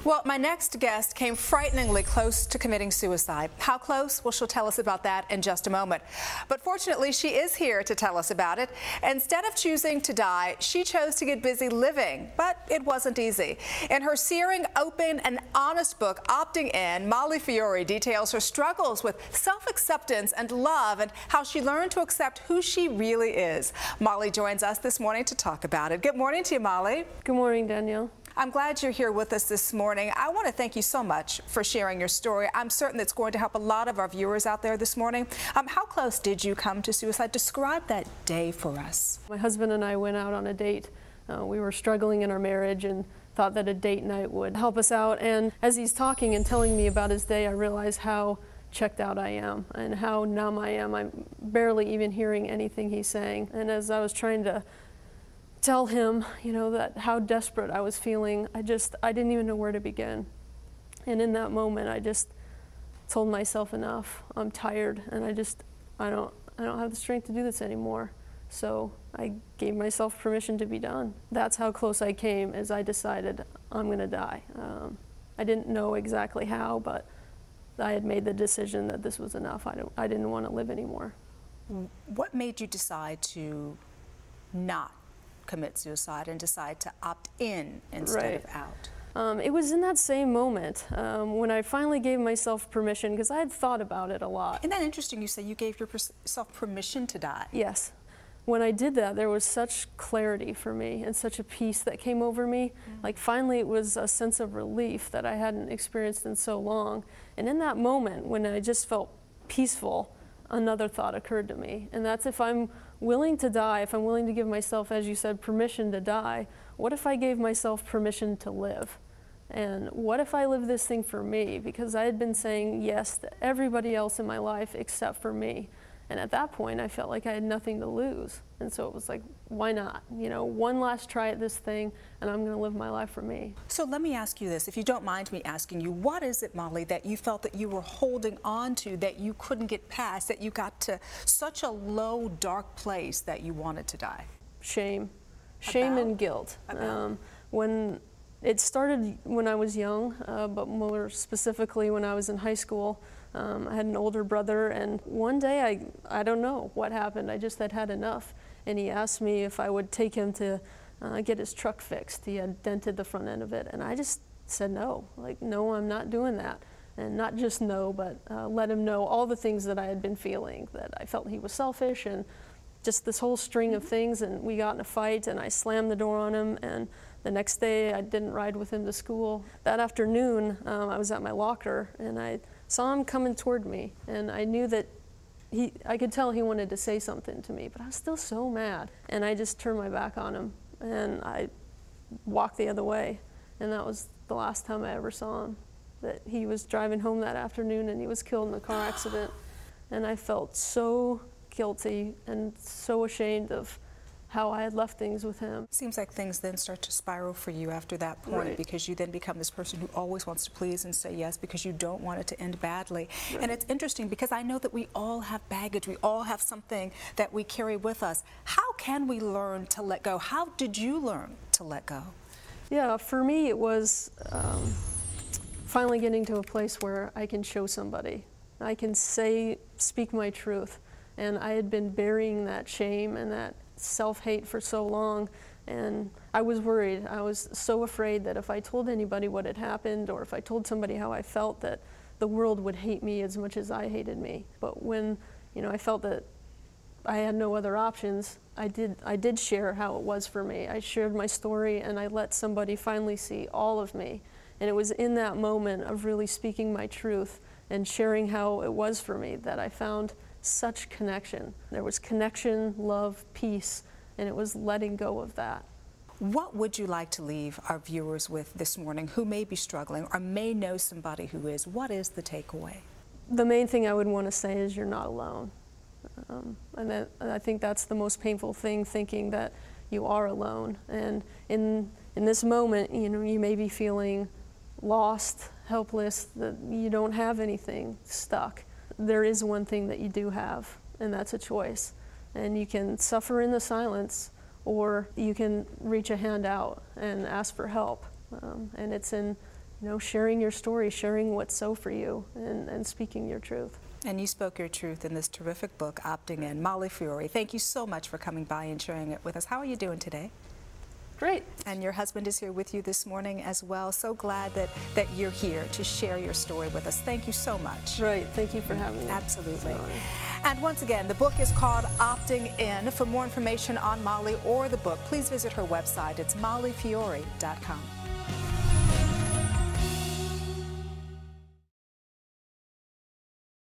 Well, my next guest came frighteningly close to committing suicide. How close? Well, she'll tell us about that in just a moment. But fortunately, she is here to tell us about it. Instead of choosing to die, she chose to get busy living, but it wasn't easy. In her searing, open, and honest book, Opting In, Molly Fiore details her struggles with self-acceptance and love and how she learned to accept who she really is. Molly joins us this morning to talk about it. Good morning to you, Molly. Good morning, Danielle. I'm glad you're here with us this morning. I want to thank you so much for sharing your story. I'm certain it's going to help a lot of our viewers out there this morning. How close did you come to suicide? Describe that day for us. My husband and I went out on a date. We were struggling in our marriage and thought that a date night would help us out. And as he's talking and telling me about his day, I realized how checked out I am and how numb I am. I'm barely even hearing anything he's saying. And as I was trying to tell him, that how desperate I was feeling, I didn't even know where to begin. And in that moment, I just told myself, enough. I'm tired, and I don't have the strength to do this anymore. So I gave myself permission to be done. That's how close I came, as I decided I'm going to die. I didn't know exactly how, but I had made the decision that this was enough. I didn't want to live anymore. What made you decide to not commit suicide and decide to opt in instead of out? It was in that same moment when I finally gave myself permission, because I had thought about it a lot. Isn't that interesting? You say you gave yourself permission to die. Yes. When I did that, there was such clarity for me and such a peace that came over me. Like, finally, it was a sense of relief that I hadn't experienced in so long. And in that moment, when I just felt peaceful, another thought occurred to me, and that's, if I'm willing to die, if I'm willing to give myself, as you said, permission to die, what if I gave myself permission to live? And what if I live this thing for me? Because I had been saying yes to everybody else in my life except for me. And at that point, I felt like I had nothing to lose. And so it was like, why not? One last try at this thing, and I'm going to live my life for me. So let me ask you this, if you don't mind me asking you, what is it, Molly, that you felt that you were holding on to, that you couldn't get past, that you got to such a low, dark place that you wanted to die? Shame. Shame and guilt. When it started when I was young, but more specifically when I was in high school. I had an older brother, and one day, I don't know what happened, I just had enough. And he asked me if I would take him to get his truck fixed. He had dented the front end of it, and I just said no. Like, no, I'm not doing that. And not just no, but let him know all the things that I had been feeling, that I felt he was selfish, and just this whole string of things. And we got in a fight, and I slammed the door on him, and the next day I didn't ride with him to school. That afternoon, I was at my locker, and I saw him coming toward me, and I knew that I could tell he wanted to say something to me, but I was still so mad. And I just turned my back on him, and I walked the other way. And that was the last time I ever saw him. That he was driving home that afternoon, and he was killed in a car accident. And I felt so guilty and so ashamed of how I had left things with him. Seems like things then start to spiral for you after that point, Right. Because you then become this person who always wants to please and say yes because you don't want it to end badly. Right. And it's interesting because I know that we all have baggage, we all have something that we carry with us. How can we learn to let go? How did you learn to let go? Yeah, for me it was finally getting to a place where I can show somebody. I can speak my truth. And I had been burying that shame and that self-hate for so long, and I was worried. I was so afraid that if I told anybody what had happened, or if I told somebody how I felt, that the world would hate me as much as I hated me. But when I felt that I had no other options, I did share how it was for me. I shared my story, and I let somebody finally see all of me. And it was in that moment of really speaking my truth and sharing how it was for me that I found such connection. There was connection, love, peace, and it was letting go of that. What would you like to leave our viewers with this morning who may be struggling or may know somebody who is? What is the takeaway? The main thing I would want to say is you're not alone. And I think that's the most painful thing, thinking that you are alone. And in this moment, you may be feeling lost, helpless, that you don't have anything, stuck. There is one thing that you do have, and that's a choice. And you can suffer in the silence, or you can reach a hand out and ask for help. And it's in sharing your story, sharing what's so for you, and speaking your truth. And you spoke your truth in this terrific book, Opting In. Molly Fiore, thank you so much for coming by and sharing it with us. How are you doing today? Great. And your husband is here with you this morning as well. So glad that you're here to share your story with us. Thank you so much. Right. Thank you for having me. Absolutely. And once again, the book is called Opting In. For more information on Molly or the book, please visit her website. It's mollyfiore.com.